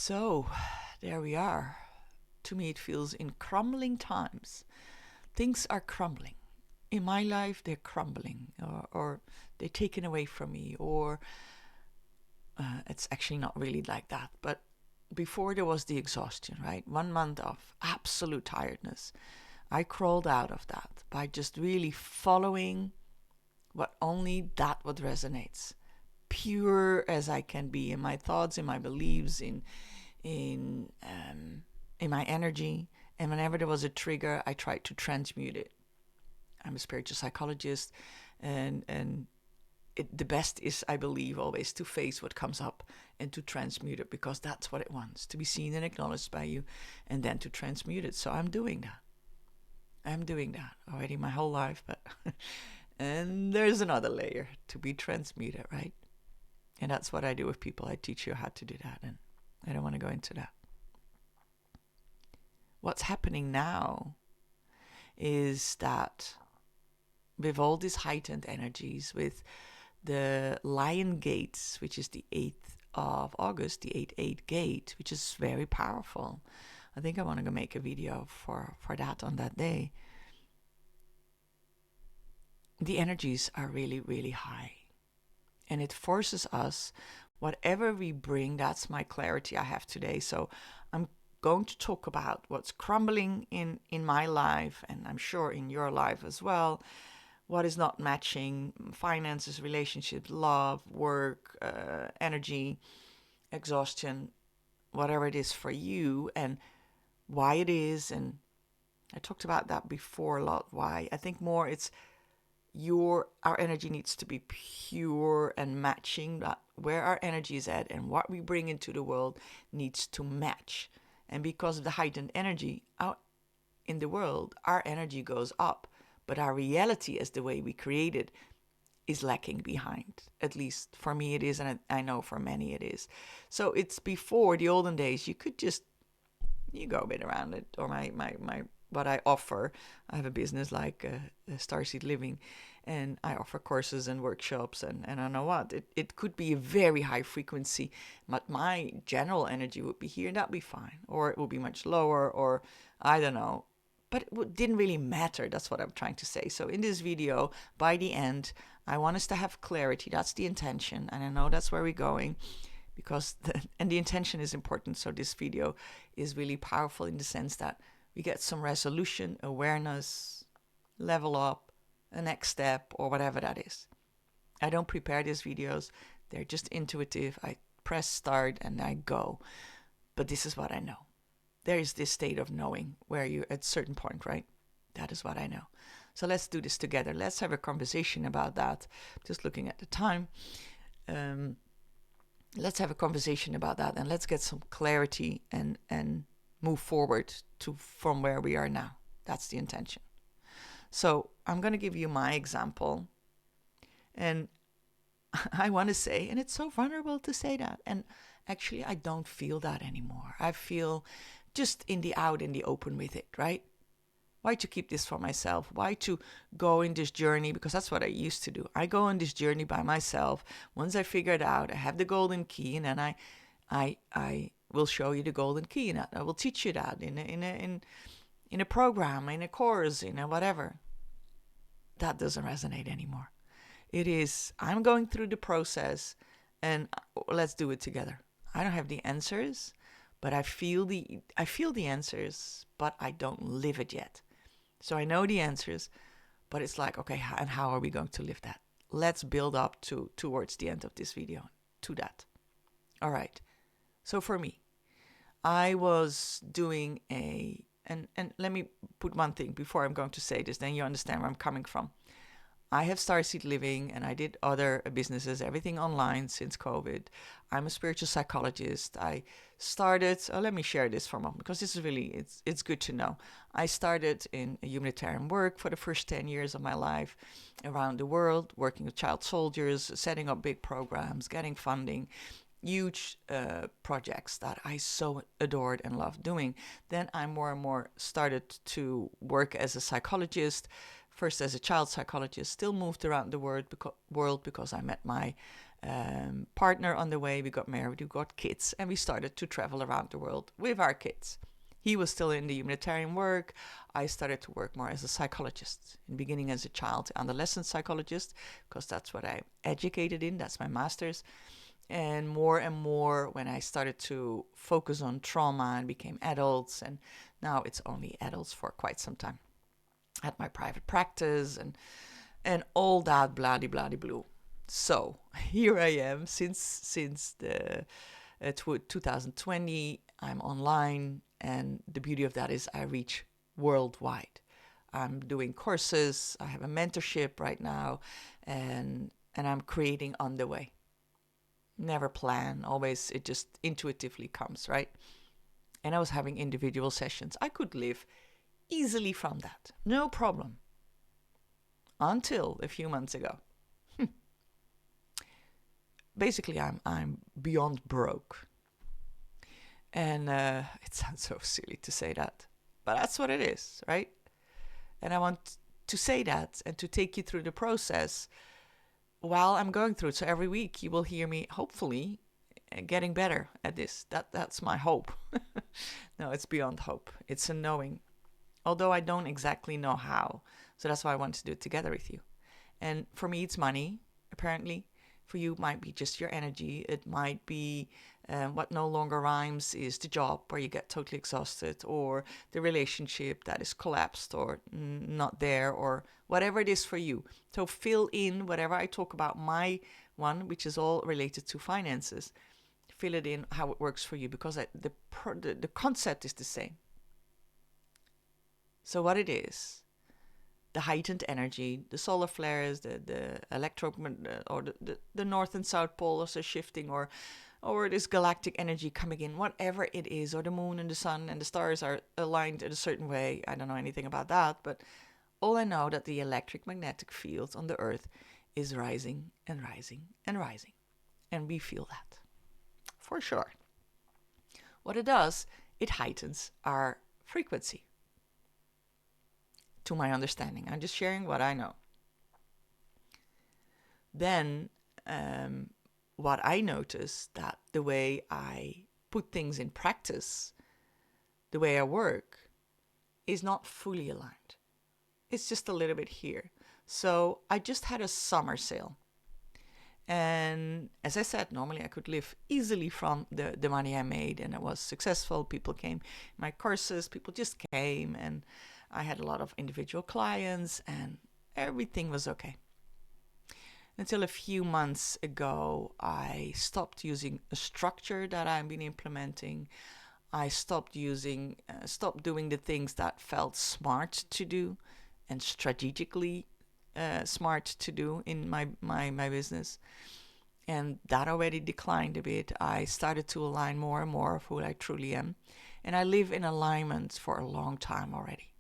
So, there we are. To me, it feels in crumbling times. Things are crumbling. In my life, they're crumbling, or they're taken away from me, or it's actually not really like that. But before there was the exhaustion, right? 1 month of absolute tiredness. I crawled out of that by just really following what resonates. Pure as I can be in my thoughts, in my beliefs, in in my energy. And whenever there was a trigger, I tried to transmute it. I'm a spiritual psychologist, and the best is, I believe, always to face what comes up and to transmute it, because that's what it wants, to be seen and acknowledged by you, and then to transmute it. So I'm doing that. I'm doing that already my whole life, but and there's another layer to be transmuted, right? And that's what I do with people. I teach you how to do that, and I don't want to go into that. What's happening now is that with all these heightened energies, with the Lion Gates, which is the 8th of August, the 8-8 gate, which is very powerful. I think I want to make a video for that on that day. The energies are really, really high. And it forces us, whatever we bring, that's my clarity I have today. So I'm going to talk about what's crumbling in my life, and I'm sure in your life as well. What is not matching: finances, relationships, love, work, energy, exhaustion, whatever it is for you, and why it is. And I talked about that before a lot. Why I think more it's our energy needs to be pure and matching. That where our energy is at and what we bring into the world needs to match. And because of the heightened energy out in the world, our energy goes up, but our reality as the way we created is lacking behind. At least for me it is, and I know for many it is. So it's before the olden days, you could just, you go a bit around it. Or my what I offer, I have a business like starseedliving, and I offer courses and workshops, and I know what, it could be a very high frequency, but my general energy would be here, and that'd be fine. Or it would be much lower, or I don't know. But it didn't really matter. That's what I'm trying to say. So in this video, by the end, I want us to have clarity. That's the intention. And I know that's where we're going, because the intention is important. So this video is really powerful in the sense that we get some resolution, awareness, level up, a next step, or whatever that is. I don't prepare these videos. They're just intuitive. I press start and I go. But this is what I know. There is this state of knowing where you're at a certain point, right? That is what I know. So let's do this together. Let's have a conversation about that. Just looking at the time. Let's have a conversation about that, and let's get some clarity and move forward from where we are now. That's the intention. So I'm going to give you my example. And I want to say, and it's so vulnerable to say that, and actually I don't feel that anymore. I feel just in the open with it, right? Why to keep this for myself? Why to go in this journey? Because that's what I used to do. I go on this journey by myself. Once I figure it out, I have the golden key, and then I will show you the golden key, and I will teach you that in a program, in a course, in a whatever. That doesn't resonate anymore. It is, I'm going through the process, and let's do it together. I don't have the answers, but I feel the answers, but I don't live it yet. So I know the answers, but it's like, okay, and how are we going to live that? Let's build up towards the end of this video to that. All right. So for me, I was doing and let me put one thing before I'm going to say this, then you understand where I'm coming from. I have Starseed Living, and I did other businesses, everything online since COVID. I'm a spiritual psychologist. I started, let me share this for a moment, because this is really, it's good to know. I started in humanitarian work for the first 10 years of my life around the world, working with child soldiers, setting up big programs, getting funding, huge projects that I so adored and loved doing. Then I more and more started to work as a psychologist, first as a child psychologist, still moved around the world because I met my partner on the way. We got married, we got kids, and we started to travel around the world with our kids. He was still in the humanitarian work. I started to work more as a psychologist. In the beginning as a child, adolescent psychologist, because that's what I'm educated in. That's my master's. And more when I started to focus on trauma and became adults. And now it's only adults for quite some time. I had my private practice and all that bloody blue. So here I am since the 2020. I'm online, and the beauty of that is I reach worldwide. I'm doing courses. I have a mentorship right now, and I'm creating on the way. Never plan. Always it just intuitively comes, right? And I was having individual sessions. I could live easily from that, no problem. Until a few months ago. Basically, I'm beyond broke. And it sounds so silly to say that, but that's what it is, right? And I want to say that and to take you through the process while I'm going through it. So every week you will hear me, hopefully, getting better at this. That's my hope. No, it's beyond hope. It's a knowing. Although I don't exactly know how. So that's why I want to do it together with you. And for me, it's money, apparently. For you, it might be just your energy. It might be what no longer rhymes is the job where you get totally exhausted, or the relationship that is collapsed or not there, or whatever it is for you. So fill in whatever I talk about, my one, which is all related to finances. Fill it in how it works for you, because the concept is the same. So what it is, the heightened energy, the solar flares, the electro or the north and south poles are shifting, or this galactic energy coming in, whatever it is, or the moon and the sun and the stars are aligned in a certain way. I don't know anything about that, but all I know that the electric magnetic field on the earth is rising and rising and rising. And we feel that, for sure. What it does, it heightens our frequency. To my understanding. I'm just sharing what I know. Then what I noticed, that the way I put things in practice, the way I work, is not fully aligned. It's just a little bit here. So I just had a summer sale. And as I said, normally I could live easily from the money I made, and it was successful. People came, my courses, people just came, and I had a lot of individual clients, and everything was okay. Until a few months ago, I stopped using a structure that I've been implementing. I stopped doing the things that felt smart to do and strategically smart to do in my business. And that already declined a bit. I started to align more and more of who I truly am. And I live in alignment for a long time already.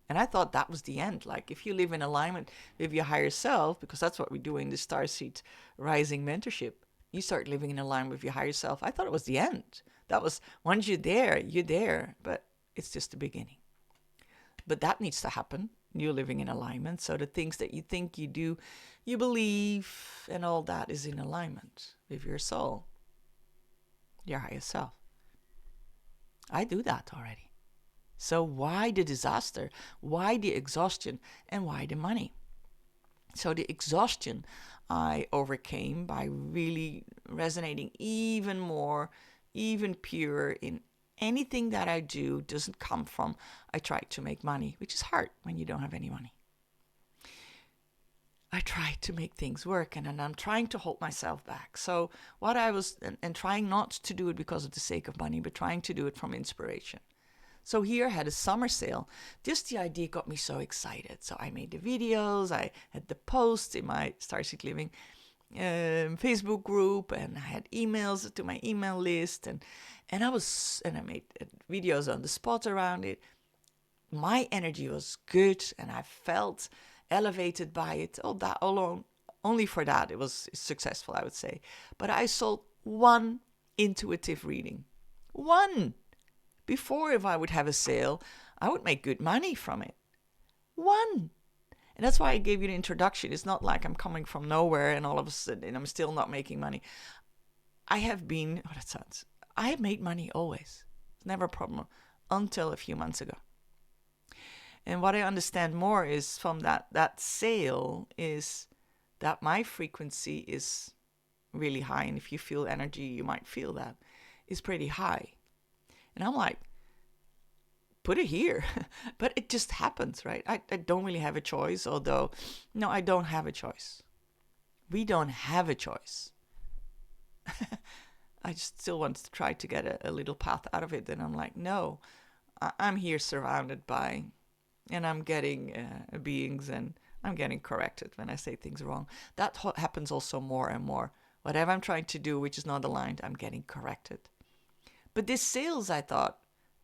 And I thought that was the end. Like, if you live in alignment with your higher self, because that's what we do in the Starseed Rising mentorship, you start living in alignment with your higher self. I thought it was the end. That was, once you're there. But it's just the beginning. But that needs to happen. You're living in alignment. So the things that you think you do, you believe, and all that is in alignment with your soul, your higher self. I do that already. So why the disaster? Why the exhaustion? And why the money? So the exhaustion I overcame by really resonating even more, even purer in anything that I do doesn't come from I try to make money, which is hard when you don't have any money. I try to make things work, and I'm trying to hold myself back. So what I was, and trying not to do it because of the sake of money, but trying to do it from inspiration. So here I had a summer sale. Just the idea got me so excited. So I made the videos, I had the posts in my Starseed Living Facebook group, and I had emails to my email list, and I made videos on the spot around it. My energy was good, and I felt elevated by it. Oh, that alone, only for that, it was successful, I would say. But I sold one intuitive reading. One. Before, if I would have a sale, I would make good money from it. One. And that's why I gave you the introduction. It's not like I'm coming from nowhere and all of a sudden I'm still not making money. I have made money always. It's never a problem until a few months ago. And what I understand more is from that sale is that my frequency is really high. And if you feel energy, you might feel that is pretty high. And I'm like, put it here. But it just happens, right? I don't really have a choice, although, no, I don't have a choice. We don't have a choice. I just still want to try to get a little path out of it. And I'm like, no, I'm here surrounded by, and I'm getting beings, and I'm getting corrected when I say things wrong. That happens also more and more. Whatever I'm trying to do, which is not aligned, I'm getting corrected. But this sales, I thought,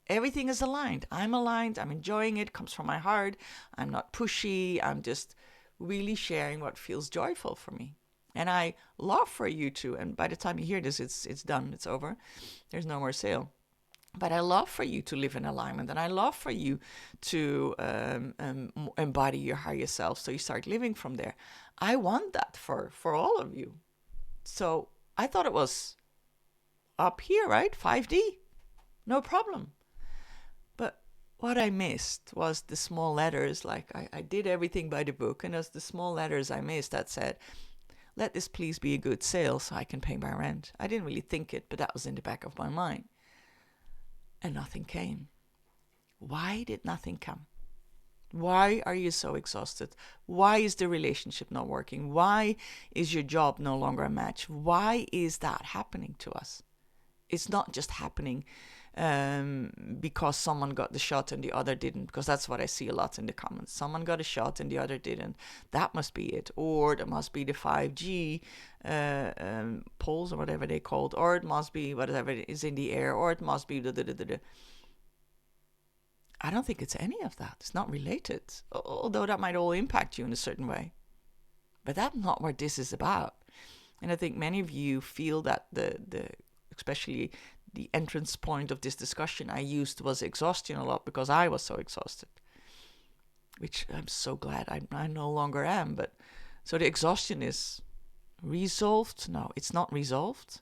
everything is aligned. I'm aligned. I'm enjoying it. Comes from my heart. I'm not pushy. I'm just really sharing what feels joyful for me. And I love for you to, and by the time you hear this, it's done. It's over. There's no more sale. But I love for you to live in alignment, and I love for you to embody your higher self, so you start living from there. I want that for all of you. So I thought it was up here, right? 5D. No problem. But what I missed was the small letters. Like I did everything by the book, and there's the small letters I missed that said, let this please be a good sale so I can pay my rent. I didn't really think it, but that was in the back of my mind. And nothing came. Why did nothing come? Why are you so exhausted? Why is the relationship not working? Why is your job no longer a match? Why is that happening to us? It's not just happening because someone got the shot and the other didn't, because that's what I see a lot in the comments. Someone got a shot and the other didn't. That must be it. Or there must be the 5G poles or whatever they called, or it must be whatever is in the air, or it must be the. I don't think it's any of that. It's not related, although that might all impact you in a certain way. But that's not what this is about. And I think many of you feel that the especially the entrance point of this discussion I used was exhaustion a lot, because I was so exhausted, which I'm so glad I no longer am. But so the exhaustion is resolved? No, it's not resolved.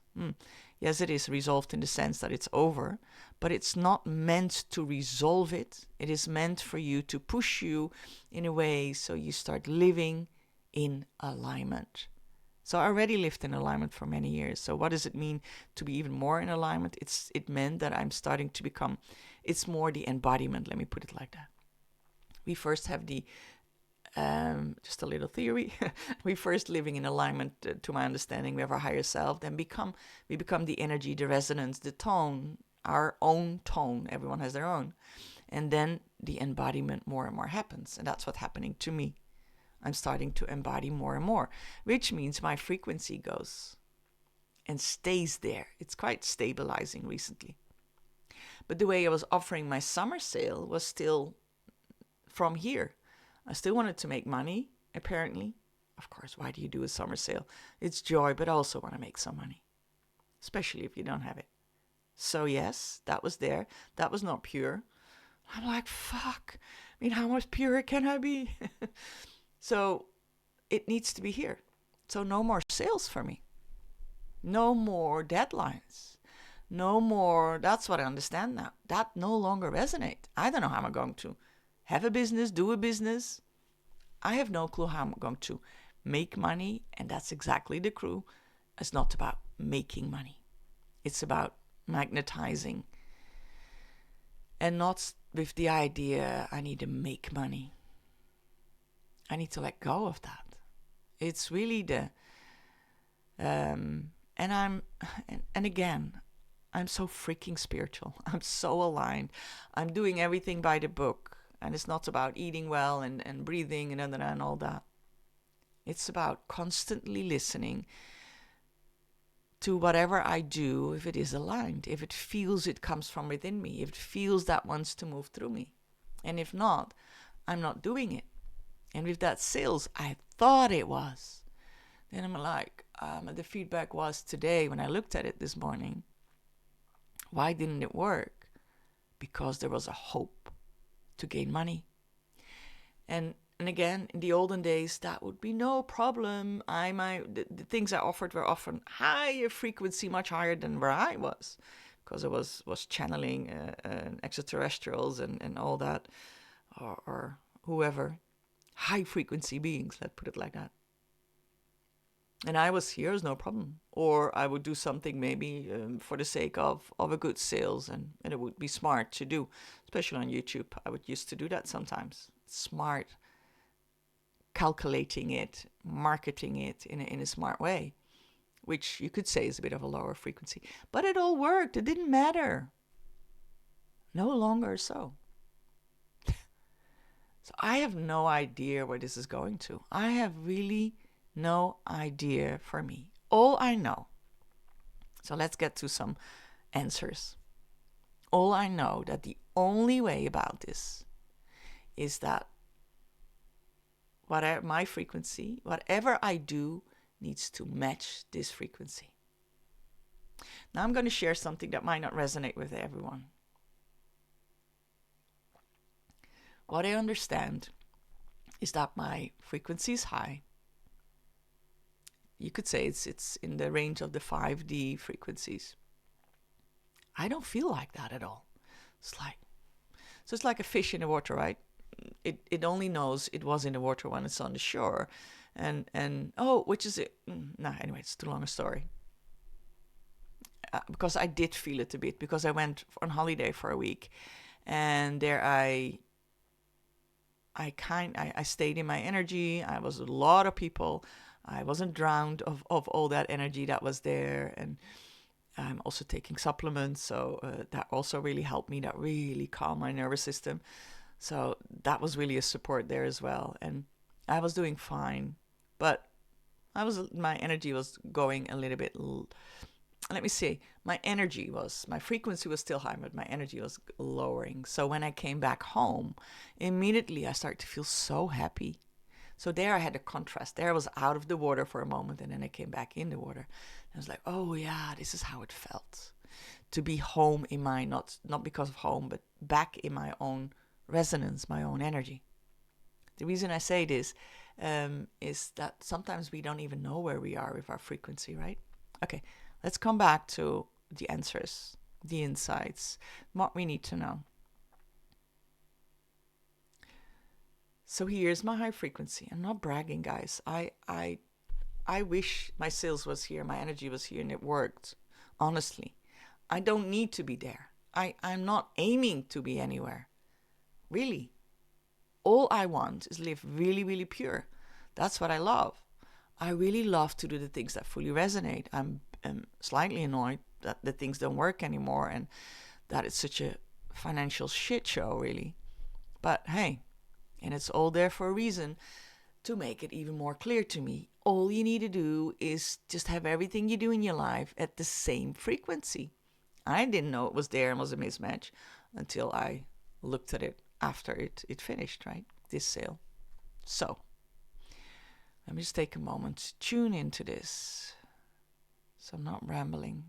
Yes, it is resolved in the sense that it's over, but it's not meant to resolve it. It is meant for you to push you in a way so you start living in alignment. So I already lived in alignment for many years. So what does it mean to be even more in alignment? It meant that I'm starting to become, it's more the embodiment, let me put it like that. We first have the, just a little theory, we first living in alignment to my understanding, we have our higher self, then we become the energy, the resonance, the tone, our own tone, everyone has their own. And then the embodiment more and more happens. And that's what's happening to me. I'm starting to embody more and more, which means my frequency goes and stays there. It's quite stabilizing recently. But the way I was offering my summer sale was still from here. I still wanted to make money, apparently. Of course, why do you do a summer sale? It's joy, but I also want to make some money, especially if you don't have it. So yes, that was there. That was not pure. I'm like, fuck. I mean, how much purer can I be? So it needs to be here. So no more sales for me. No more deadlines. No more, that's what I understand now. That no longer resonates. I don't know how I'm going to have a business, do a business. I have no clue how I'm going to make money. And that's exactly the clue. It's not about making money. It's about magnetizing. And not with the idea I need to make money. I need to let go of that. It's really and again, I'm so freaking spiritual. I'm so aligned. I'm doing everything by the book. And it's not about eating well and breathing and all that. It's about constantly listening to whatever I do, if it is aligned, if it feels it comes from within me, if it feels that wants to move through me. And if not, I'm not doing it. And with that sales, I thought it was. Then I'm like, the feedback was today when I looked at it this morning. Why didn't it work? Because there was a hope to gain money. And And again, in the olden days, that would be no problem. The things I offered were often higher frequency, much higher than where I was, because I was channeling extraterrestrials and all that, or whoever, high frequency beings. Let's put it like that. And I was here as no problem. Or I would do something maybe for the sake of a good sales, and it would be smart to do, especially on YouTube. I would used to do that sometimes. Smart, calculating it, marketing it in a smart way, which you could say is a bit of a lower frequency. But it all worked. It didn't matter. No longer so. So I have no idea where this is going to. I have really no idea for me. All I know, so let's get to some answers. All I know that the only way about this is that whatever my frequency, whatever I do, needs to match this frequency. Now I'm going to share something that might not resonate with everyone. What I understand is that my frequency is high. You could say it's in the range of the 5D frequencies. I don't feel like that at all. It's like a fish in the water, right? It only knows it was in the water when it's on the shore. And which is it? Anyway, it's too long a story. Because I did feel it a bit, because I went on holiday for a week, and there I stayed in my energy. I was a lot of people. I wasn't drowned of all that energy that was there. And I'm also taking supplements, so that also really helped me. That really calmed my nervous system. So that was really a support there as well. And I was doing fine, but my energy was going a little bit. Let me see. My frequency was still high, but my energy was lowering. So when I came back home, immediately I started to feel so happy. So there I had a contrast. There I was out of the water for a moment, and then I came back in the water. I was like, oh yeah, this is how it felt. To be home in my, not because of home, but back in my own resonance, my own energy. The reason I say this is that sometimes we don't even know where we are with our frequency, right? Okay, let's come back to the answers, the insights, what we need to know. So here's my high frequency. I'm not bragging, guys. I wish my sales was here, my energy was here, and it worked. Honestly, I don't need to be there. I'm not aiming to be anywhere. Really. All I want is live really, really pure. That's what I love. I really love to do the things that fully resonate. I'm slightly annoyed that the things don't work anymore and that it's such a financial shit show, really. But hey, and it's all there for a reason, to make it even more clear to me. All you need to do is just have everything you do in your life at the same frequency. I didn't know it was there and was a mismatch until I looked at it after it finished, right? This sale. So, let me just take a moment to tune into this. So I'm not rambling.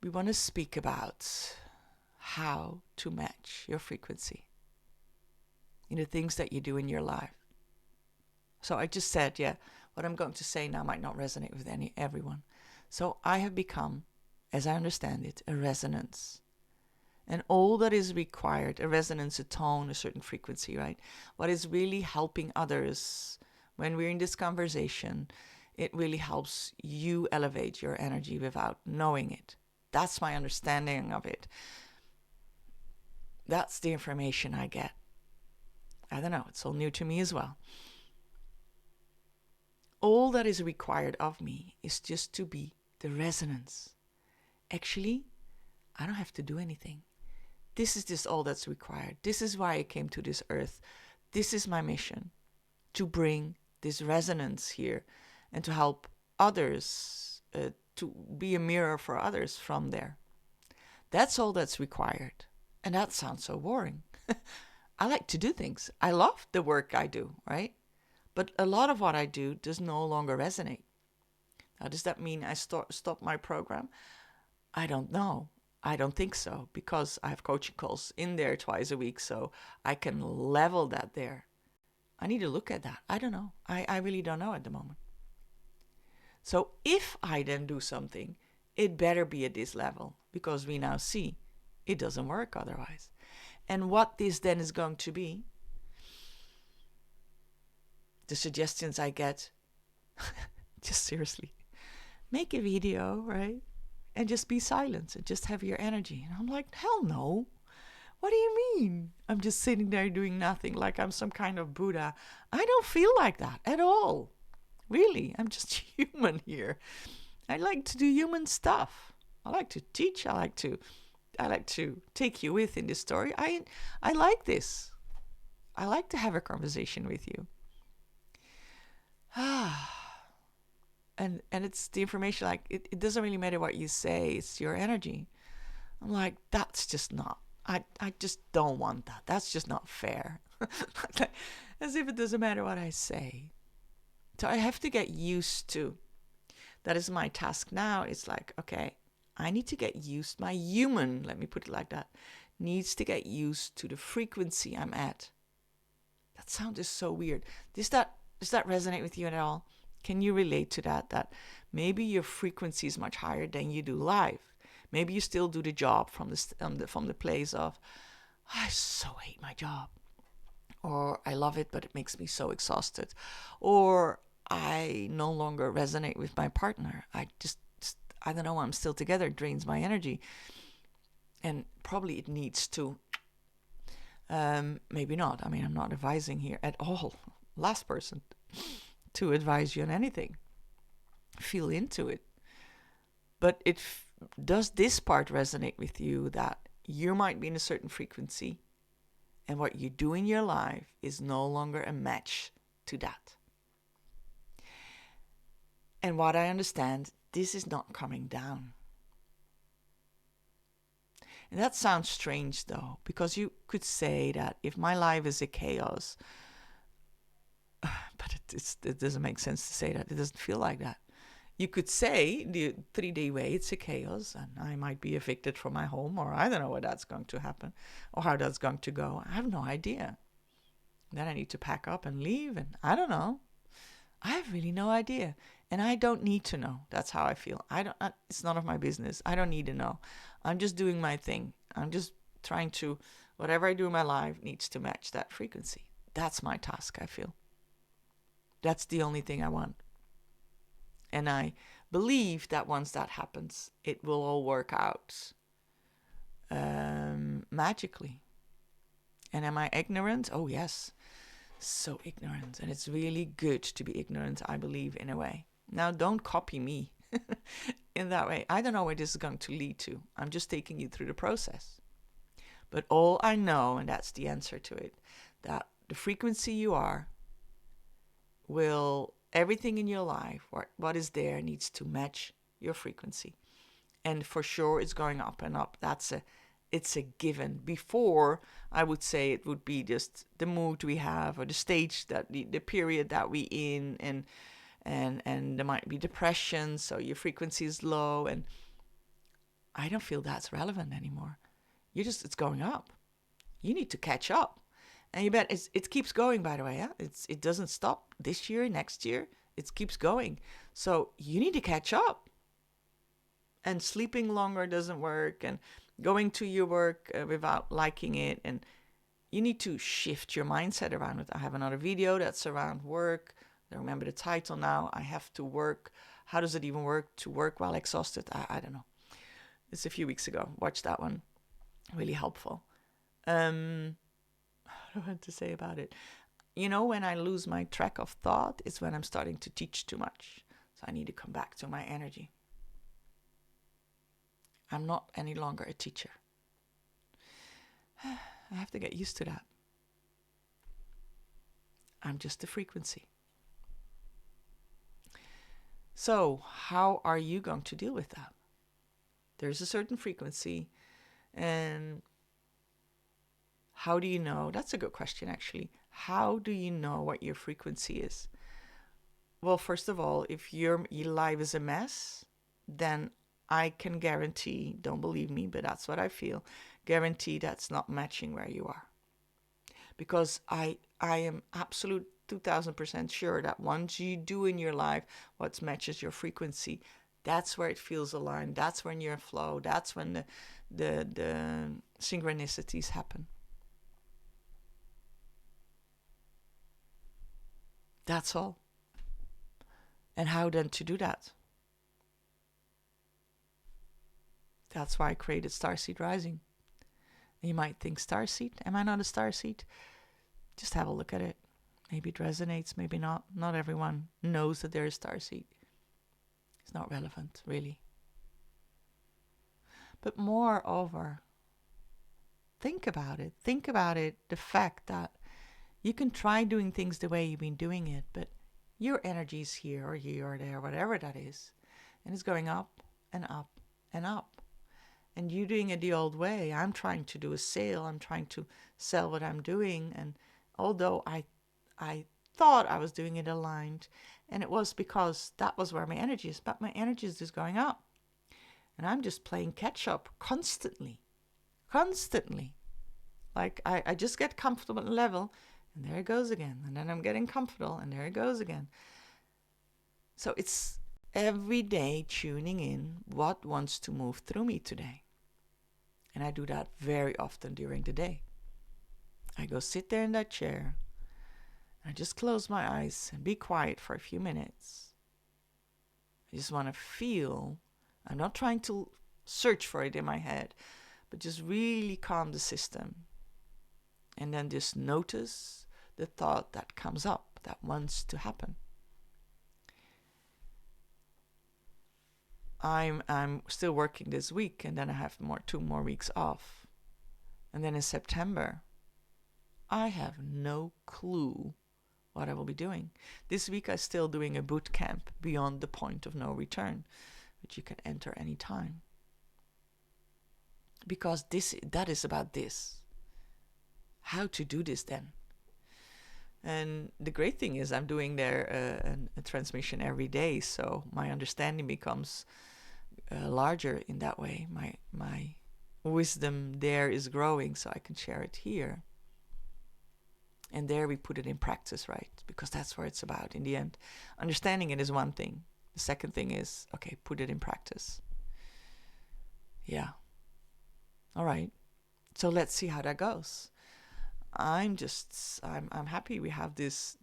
We want to speak about how to match your frequency in the things that you do in your life. So I just said, what I'm going to say now might not resonate with everyone. So I have become, as I understand it, a resonance. And all that is required, a resonance, a tone, a certain frequency, right? What is really helping others when we're in this conversation, it really helps you elevate your energy without knowing it. That's my understanding of it. That's the information I get. I don't know, it's all new to me as well. All that is required of me is just to be the resonance. Actually, I don't have to do anything. This is just all that's required. This is why I came to this earth. This is my mission, to bring this resonance here and to help others, to be a mirror for others from there. That's all that's required. And that sounds so boring. I like to do things. I love the work I do, right? But a lot of what I do does no longer resonate. Now, does that mean I stop my program? I don't know. I don't think so, because I have coaching calls in there twice a week, so I can level that there. I need to look at that. I don't know. I really don't know at the moment. So if I then do something, it better be at this level, because we now see it doesn't work otherwise. And what this then is going to be, the suggestions I get, just seriously, make a video, right? And just be silent and just have your energy. And I'm like, hell no. What do you mean? I'm just sitting there doing nothing like I'm some kind of Buddha. I don't feel like that at all. Really, I'm just human here. I like to do human stuff. I like to teach. I like to take you with in this story. I like this. I like to have a conversation with you. And it's the information, like it doesn't really matter what you say, it's your energy. I'm like, that's just not, I just don't want that. That's just not fair. As if it doesn't matter what I say. So I have to get used to, that is my task now. It's like, okay, I need to get used, my human, let me put it like that, needs to get used to the frequency I'm at. That sound is so weird. Does that resonate with you at all? Can you relate to that? That maybe your frequency is much higher than you do live. Maybe you still do the job from the place of, I so hate my job, or I love it, but it makes me so exhausted, or I no longer resonate with my partner. I don't know. I'm still together. It drains my energy, and probably it needs to. Maybe not. I mean, I'm not advising here at all. Last person to advise you on anything. Feel into it. But does this part resonate with you, that you might be in a certain frequency and what you do in your life is no longer a match to that? And what I understand, this is not coming down. And that sounds strange though, because you could say that if my life is a chaos, but it doesn't make sense to say that. It doesn't feel like that. You could say the 3-day way, it's a chaos, and I might be evicted from my home, or I don't know what that's going to happen, or how that's going to go. I have no idea. Then I need to pack up and leave, and I don't know. I have really no idea, and I don't need to know. That's how I feel. It's none of my business. I don't need to know. I'm just doing my thing. I'm just trying to, whatever I do in my life needs to match that frequency. That's my task, I feel. That's the only thing I want. And I believe that once that happens, it will all work out magically. And am I ignorant? Oh, yes. So ignorant. And it's really good to be ignorant, I believe, in a way. Now, don't copy me in that way. I don't know where this is going to lead to. I'm just taking you through the process. But all I know, and that's the answer to it, that the frequency you are will, everything in your life, what is there needs to match your frequency. And for sure it's going up and up. It's a given. Before, I would say it would be just the mood we have, or the stage, that the period that we in, and there might be depression, so your frequency is low, and I don't feel that's relevant anymore. It's going up. You need to catch up. And you bet it keeps going, by the way. Yeah? It doesn't stop this year, next year. It keeps going. So you need to catch up. And sleeping longer doesn't work. And going to your work without liking it. And you need to shift your mindset around it. I have another video that's around work. I remember the title now. I have to work. How does it even work to work while exhausted? I don't know. It's a few weeks ago. Watch that one. Really helpful. I don't know what to say about it. You know, when I lose my track of thought, it's when I'm starting to teach too much. So I need to come back to my energy. I'm not any longer a teacher. I have to get used to that. I'm just a frequency. So how are you going to deal with that? There's a certain frequency, and how do you know? That's a good question, actually. How do you know what your frequency is? Well, first of all, if your life is a mess, then I can guarantee, don't believe me, but that's what I feel, guarantee that's not matching where you are. Because I am absolute 2000% sure that once you do in your life what matches your frequency, that's where it feels aligned. That's when you're in flow. That's when the synchronicities happen. That's all. And how then to do that? That's why I created Starseed Rising. And you might think, Starseed? Am I not a starseed? Just have a look at it. Maybe it resonates, maybe not. Not everyone knows that they're a starseed. It's not relevant, really. But moreover, think about it. Think about it, the fact that you can try doing things the way you've been doing it, but your energy is here or there, whatever that is. And it's going up and up and up. And you doing it the old way. I'm trying to do a sale. I'm trying to sell what I'm doing. And although I thought I was doing it aligned, and it was because that was where my energy is, but my energy is just going up. And I'm just playing catch up constantly. Like I just get comfortable at a level, and there it goes again. And then I'm getting comfortable, and there it goes again. So it's every day tuning in what wants to move through me today. And I do that very often during the day. I go sit there in that chair. I just close my eyes and be quiet for a few minutes. I just want to feel. I'm not trying to search for it in my head, but just really calm the system. And then just notice the thought that comes up that wants to happen. I'm still working this week, and then I have 2 more weeks off. And then in September, I have no clue what I will be doing. This week I'm still doing a boot camp, Beyond the Point of No Return, which you can enter anytime. Because that is about this. How to do this then. And the great thing is I'm doing there a transmission every day, so my understanding becomes larger in that way. My wisdom there is growing, so I can share it here. And there we put it in practice, right? Because that's what it's about in the end. Understanding it is one thing. The second thing is, okay, put it in practice. Yeah. All right. So let's see how that goes. I'm happy we have this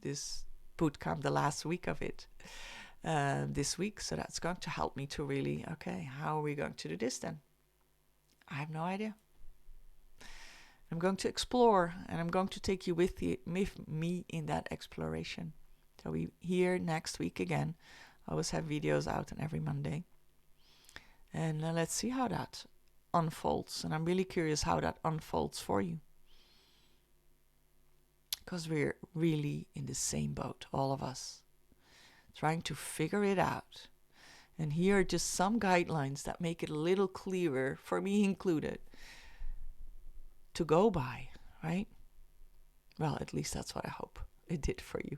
bootcamp, the last week of it, this week. So that's going to help me to really, okay, how are we going to do this then? I have no idea. I'm going to explore, and I'm going to take you with me in that exploration. So we here next week again. I always have videos out on every Monday. And let's see how that unfolds. And I'm really curious how that unfolds for you. Because we're really in the same boat, all of us. Trying to figure it out. And here are just some guidelines that make it a little clearer, for me included, to go by, right? Well, at least that's what I hope it did for you.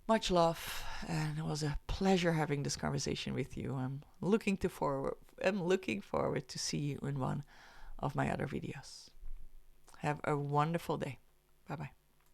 Much love, and it was a pleasure having this conversation with you. I'm looking forward to see you in one of my other videos. Have a wonderful day. Bye-bye.